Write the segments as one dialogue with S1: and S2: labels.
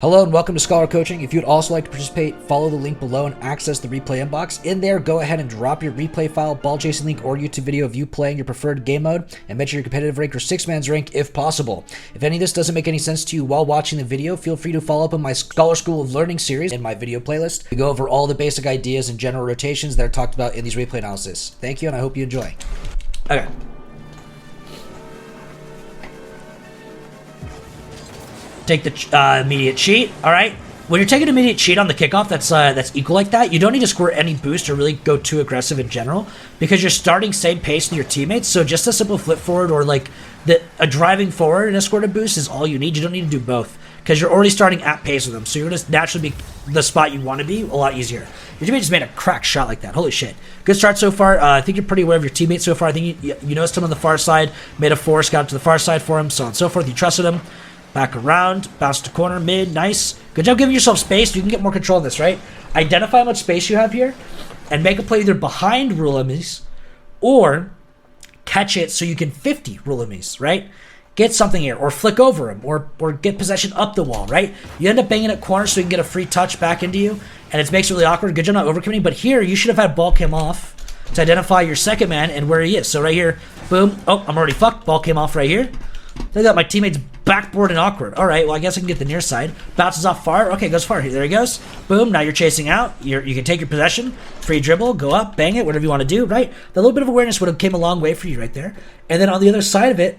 S1: Hello and welcome to Scholar Coaching. If you'd also like to participate, follow the link below and access the replay inbox. In there, go ahead and drop your replay file, ball chasing link, or YouTube video of you playing your preferred game mode, and mention your competitive rank or 6-man's rank if possible. If any of this doesn't make any sense to you while watching the video, feel free to follow up on my Scholar School of Learning series in my video playlist. We go over all the basic ideas and general rotations that are talked about in these replay analysis. Thank you, and I hope you enjoy. Okay. Take the immediate cheat. All right. When you're taking immediate cheat on the kickoff, that's equal like that. You don't need to score any boost or really go too aggressive in general because you're starting same pace than your teammates. So just a simple flip forward or like a driving forward and a scored boost is all you need. You don't need to do both because you're already starting at pace with them. So you're just naturally be the spot you want to be a lot easier. Your teammate just made a crack shot like that. Holy shit. Good start so far. I think you're pretty aware of your teammates so far. I think you noticed him on the far side, made a force, got to the far side for him, so on and so forth. You trusted him. Back around, bounce to corner, mid, nice. Good job giving yourself space. You can get more control of this, right? Identify how much space you have here and make a play either behind rule enemies or catch it so you can 50 rule enemies, right? Get something here or flick over him or get possession up the wall, right? You end up banging at corners so you can get a free touch back into you and it makes it really awkward. Good job not overcommitting, but here you should have had ball came off to identify your second man and where he is. So right here, boom. Oh, I'm already fucked. Ball came off right here. Look at that, my teammate's backboard and awkward. All right, well, I guess I can get the near side. Bounces off far. Okay, goes far. There he goes. Boom, now you're chasing out. You can take your possession. Free dribble, go up, bang it, whatever you want to do, right? The little bit of awareness would have came a long way for you right there. And then on the other side of it,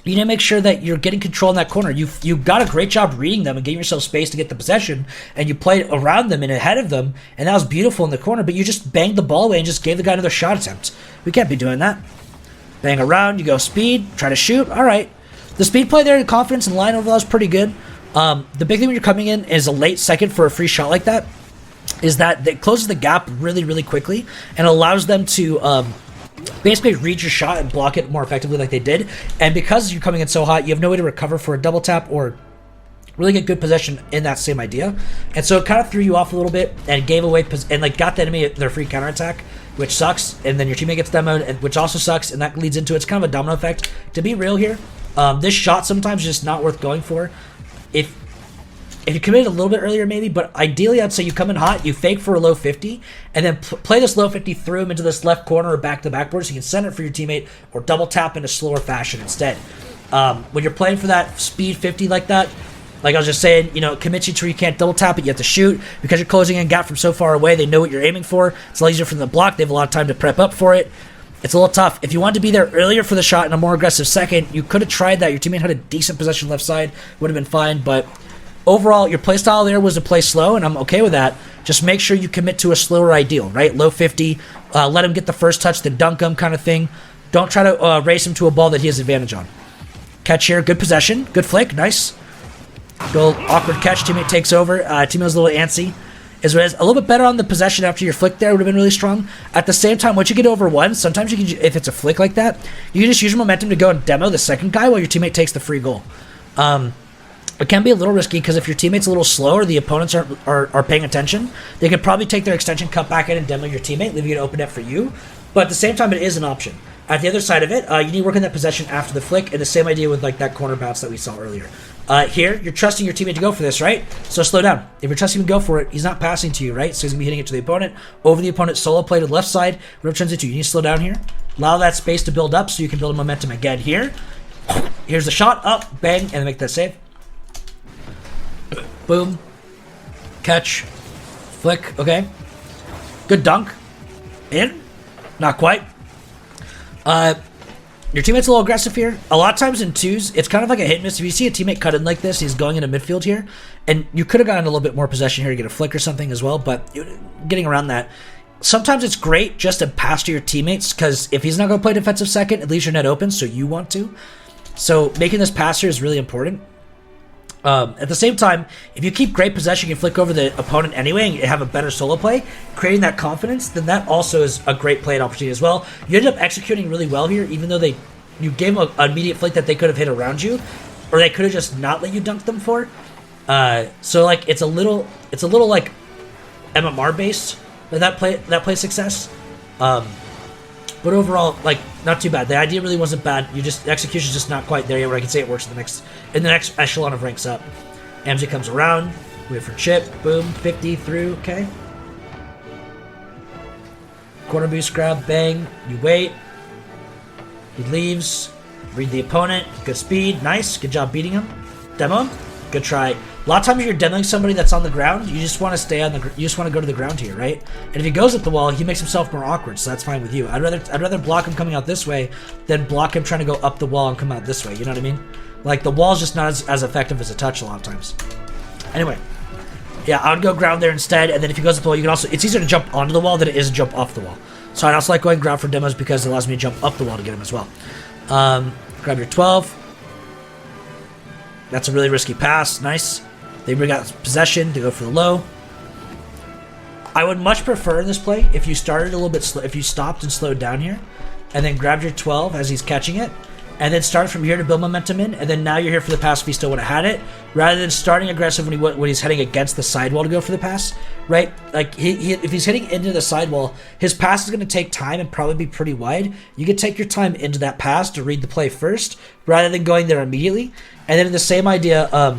S1: you need to make sure that you're getting control in that corner. You got a great job reading them and getting yourself space to get the possession, and you played around them and ahead of them, and that was beautiful in the corner, but you just banged the ball away and just gave the guy another shot attempt. We can't be doing that. Bang around, you go speed, try to shoot. All right. The speed play there, the confidence and line overall is pretty good. The big thing when you're coming in is a late second for a free shot like that is that it closes the gap really, really quickly and allows them to basically read your shot and block it more effectively like they did. And because you're coming in so hot, you have no way to recover for a double tap or really get good possession in that same idea. And so it kind of threw you off a little bit and gave away and like got the enemy their free counterattack, which sucks. And then your teammate gets demoed, which also sucks. And that leads into it's kind of a domino effect. To be real here, this shot sometimes is just not worth going for. If you committed a little bit earlier maybe, but ideally I'd say you come in hot, you fake for a low 50, and then play this low 50 through him into this left corner or back to the backboard so you can send it for your teammate or double tap in a slower fashion instead. When you're playing for that speed 50 like that, like I was just saying, you know, it commits you to where you can't double tap it, you have to shoot. Because you're closing in gap from so far away, they know what you're aiming for. It's a lot easier for them to block, they have a lot of time to prep up for it. It's a little tough. If you wanted to be there earlier for the shot in a more aggressive second, you could have tried that. Your teammate had a decent possession left side, would have been fine, but overall, your play style there was to play slow, and I'm okay with that. Just make sure you commit to a slower ideal, right? Low 50, let him get the first touch, then dunk him kind of thing. Don't try to race him to a ball that he has advantage on. Catch here, good possession, good flick, nice. Go awkward catch, teammate takes over. Teammate was a little antsy. Is what it is. A little bit better on the possession after your flick there would have been really strong. At the same time, once you get over one, sometimes you can, if it's a flick like that, you can just use your momentum to go and demo the second guy while your teammate takes the free goal. It can be a little risky because if your teammate's a little slow or the opponents are paying attention, they could probably take their extension, cut back in, and demo your teammate, leaving it open net for you. But at the same time, it is an option. At the other side of it, you need to work on that possession after the flick, and the same idea with like that corner bounce that we saw earlier. Here, you're trusting your teammate to go for this, right? So slow down. If you're trusting him to go for it, he's not passing to you, right? So he's going to be hitting it to the opponent. Over the opponent, solo play to the left side. Whatever turns into, you need to slow down here. Allow that space to build up so you can build momentum again here. Here's the shot, up, bang, and then make that save. Boom. Catch. Flick, okay. Good dunk. In. Not quite. Your teammate's a little aggressive here. A lot of times in twos, it's kind of like a hit and miss. If you see a teammate cut in like this, he's going into midfield here, and you could have gotten a little bit more possession here to get a flick or something as well, but getting around that. Sometimes it's great just to pass to your teammates, because if he's not going to play defensive second, it leaves your net open, so you want to. So making this pass here is really important. At the same time, if you keep great possession, you can flick over the opponent anyway and have a better solo play, creating that confidence, then that also is a great play opportunity as well. You ended up executing really well here, even though you gave them an immediate flick that they could have hit around you, or they could have just not let you dunk them for. So like it's a little like MMR based that play success. But overall, like, not too bad. The idea really wasn't bad. The execution's just not quite there yet where I can say it works in the next echelon of ranks up. Amzi comes around. Wait for chip. Boom. 50 through. Okay. Corner boost grab. Bang. You wait. He leaves. Read the opponent. Good speed. Nice. Good job beating him. Demo him. Good try. A lot of times if you're demoing somebody that's on the ground, you just want to stay on the. You just want to go to the ground here, right? And if he goes at the wall, he makes himself more awkward, so that's fine with you. I'd rather block him coming out this way than block him trying to go up the wall and come out this way. You know what I mean? Like the wall's just not as effective as a touch a lot of times. Anyway, yeah, I would go ground there instead, and then if he goes up the wall, you can also. It's easier to jump onto the wall than it is to jump off the wall. So I also like going ground for demos because it allows me to jump up the wall to get him as well. Grab your 12. That's a really risky pass. Nice. They bring out possession to go for the low. I would much prefer in this play if you started a little bit slow, if you stopped and slowed down here, and then grabbed your 12 as he's catching it, and then started from here to build momentum in, and then now you're here for the pass if he still would have had it, rather than starting aggressive when he's heading against the sidewall to go for the pass, right? Like if he's hitting into the sidewall, his pass is going to take time and probably be pretty wide. You can take your time into that pass to read the play first, rather than going there immediately. And then in the same idea,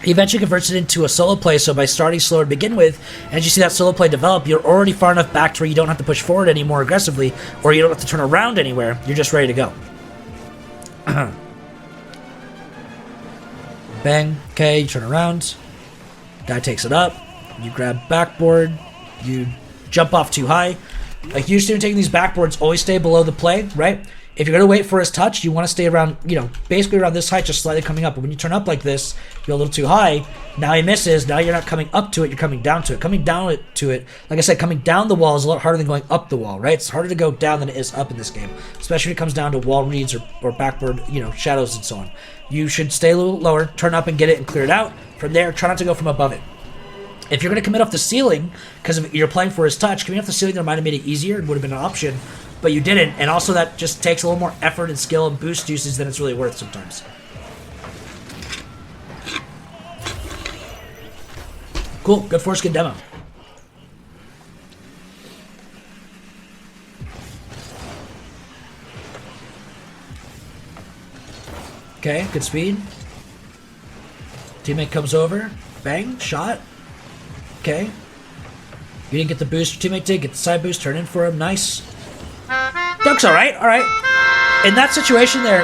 S1: he eventually converts it into a solo play, so by starting slower to begin with, and as you see that solo play develop, you're already far enough back to where you don't have to push forward anymore aggressively, or you don't have to turn around anywhere. You're just ready to go. Bang. Okay, you turn around. Guy takes it up. You grab backboard. You jump off too high. Like usually when taking these backboards, always stay below the play, right? If you're going to wait for his touch, you want to stay around, basically around this height, just slightly coming up. But when you turn up like this, you're a little too high. Now he misses. Now you're not coming up to it. You're coming down to it. Coming down to it, like I said, coming down the wall is a lot harder than going up the wall, right? It's harder to go down than it is up in this game, especially when it comes down to wall reads or backboard, shadows and so on. You should stay a little lower, turn up and get it and clear it out. From there, try not to go from above it. If you're going to commit off the ceiling, because you're playing for his touch, coming off the ceiling there might have made it easier. It would have been an option. But you didn't, and also that just takes a little more effort and skill and boost usage than it's really worth sometimes. Cool, good force, good demo. Okay, good speed. Teammate comes over, bang, shot. Okay. You didn't get the boost your teammate did, get the side boost, turn in for him, nice. Dunk's alright. In that situation there,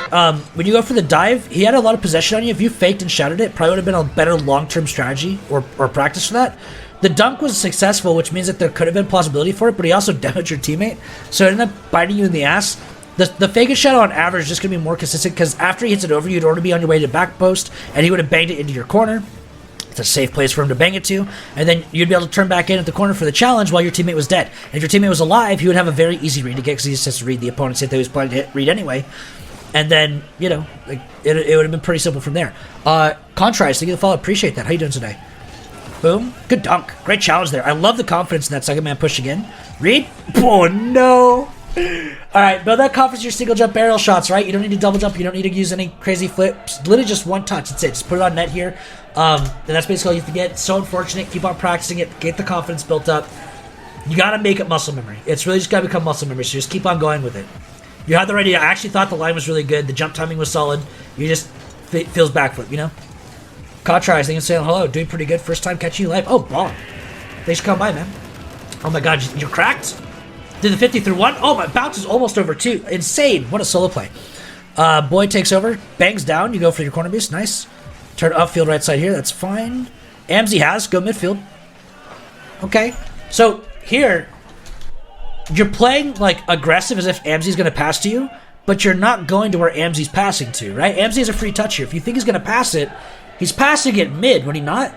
S1: when you go for the dive, he had a lot of possession on you. If you faked and shouted it, probably would have been a better long-term strategy or practice for that. The dunk was successful, which means that there could have been plausibility for it, but he also damaged your teammate, so it ended up biting you in the ass. The fake and shadow on average is just going to be more consistent because after he hits it over, you'd already be on your way to back post, and he would have banged it into your corner. It's a safe place for him to bang it to, and then you'd be able to turn back in at the corner for the challenge while your teammate was dead. And if your teammate was alive, he would have a very easy read to get because he just has to read the opponent's hit that he was planning to read anyway. And then, it would have been pretty simple from there. Contrast, thank you for the follow. Appreciate that. How you doing today? Boom. Good dunk. Great challenge there. I love the confidence in that second man pushing in. Read. Oh, no. All right, build that confidence your single jump barrel shots, right? You don't need to double jump. You don't need to use any crazy flips. Literally just one touch. That's it. Just put it on net here. And that's basically all you have to get. So unfortunate. Keep on practicing it. Get the confidence built up. You got to make it muscle memory. It's really just got to become muscle memory. So just keep on going with it. You had the right idea. I actually thought the line was really good. The jump timing was solid. You just feels backflip, Contrast, thank you for saying hello. Doing pretty good. First time catching you live. Oh, bomb. Thanks for coming by, man. Oh my god, you're cracked? Did the 50 through one? Oh, my bounce is almost over two. Insane. What a solo play. Boy takes over. Bangs down. You go for your corner boost. Nice. Turn upfield right side here. That's fine. Amzi has. Go midfield. Okay. So here, you're playing like aggressive as if Amzi's going to pass to you, but you're not going to where Amzi's passing to, right? Amzi has a free touch here. If you think he's going to pass it, he's passing it mid, would he not?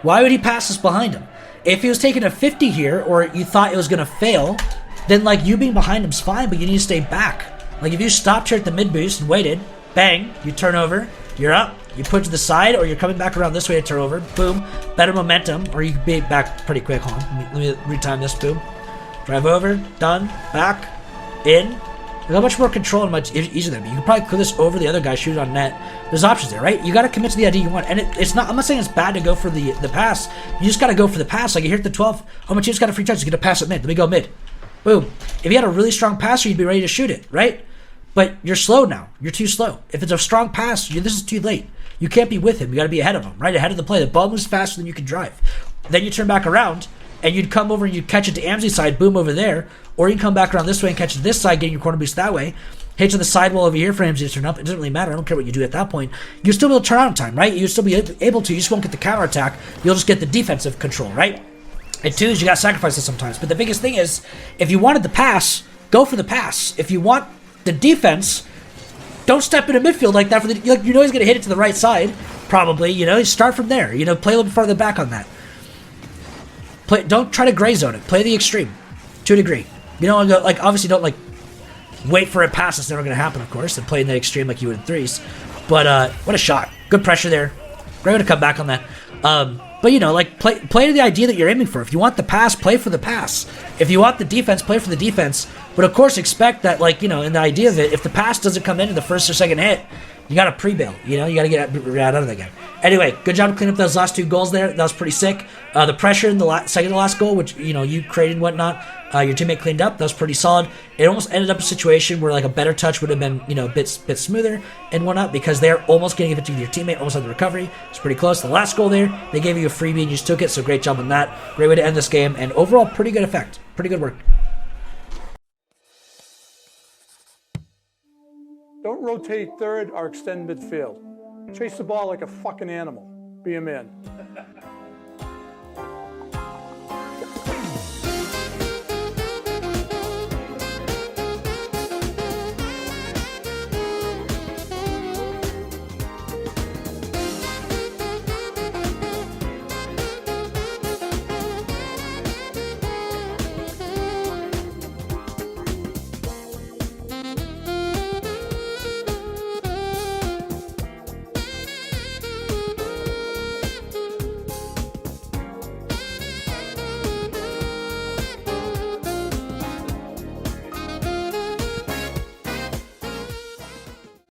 S1: Why would he pass this behind him? If he was taking a 50 here, or you thought it was going to fail, then like you being behind him's fine, but you need to stay back. Like if you stopped here at the mid boost and waited, bang, you turn over, you're up, you put to the side, or you're coming back around this way to turn over, boom, better momentum, or you can be back pretty quick. Hold on, let me retime this, boom. Drive over, done, back, in. There's not much more control and much easier there, but you can probably clear this over the other guy, shoot it on net. There's options there, right? You got to commit to the idea you want, and it's not. I'm not saying it's bad to go for the pass. You just got to go for the pass. Like you hit the 12. Oh, my team's got a free touch. He's gonna pass it mid. Let me go mid. Boom. If you had a really strong passer, you'd be ready to shoot it, right? But you're slow now. You're too slow. If it's a strong pass, this is too late. You can't be with him. You got to be ahead of him, right? Ahead of the play. The ball moves faster than you can drive. Then you turn back around, and you'd come over and you'd catch it to Amsey's side, boom, over there. Or you can come back around this way and catch it this side, getting your corner boost that way. Hit to the sidewall over here for Amsey to turn up. It doesn't really matter. I don't care what you do at that point. You'll still be able to turn out in time, right? You'll still be able to. You just won't get the counterattack. You'll just get the defensive control, right? And two is you got to sacrifice it sometimes. But the biggest thing is, if you wanted the pass, go for the pass. If you want the defense, don't step into midfield like that. You know he's going to hit it to the right side, probably. You know, start from there. You know, play a little bit farther back on that. Don't try to gray zone it. Play the extreme to a degree. You know, like obviously don't like wait for a pass. It's never going to happen, of course, and play in the extreme like you would in threes. But what a shot! Good pressure there. Great way to come back on that. But you know, like play to the idea that you're aiming for. If you want the pass, play for the pass. If you want the defense, play for the defense. But of course, expect that, like, you know, in the idea of it, if the pass doesn't come in the first or second hit, you got to pre-bail. You know, you got to get out of the game. Anyway, good job to clean up those last 2 goals there. That was pretty sick. The pressure in the second to last goal, which, you know, you created and whatnot, your teammate cleaned up. That was pretty solid. It almost ended up a situation where, like, a better touch would have been, you know, a bit smoother and whatnot, because they're almost getting it to your teammate, almost on the recovery. It's pretty close. The last goal there, they gave you a freebie and you just took it, so great job on that. Great way to end this game, and overall, pretty good effect. Pretty good work.
S2: Don't rotate third or extend midfield. Chase the ball like a fucking animal. Be a man.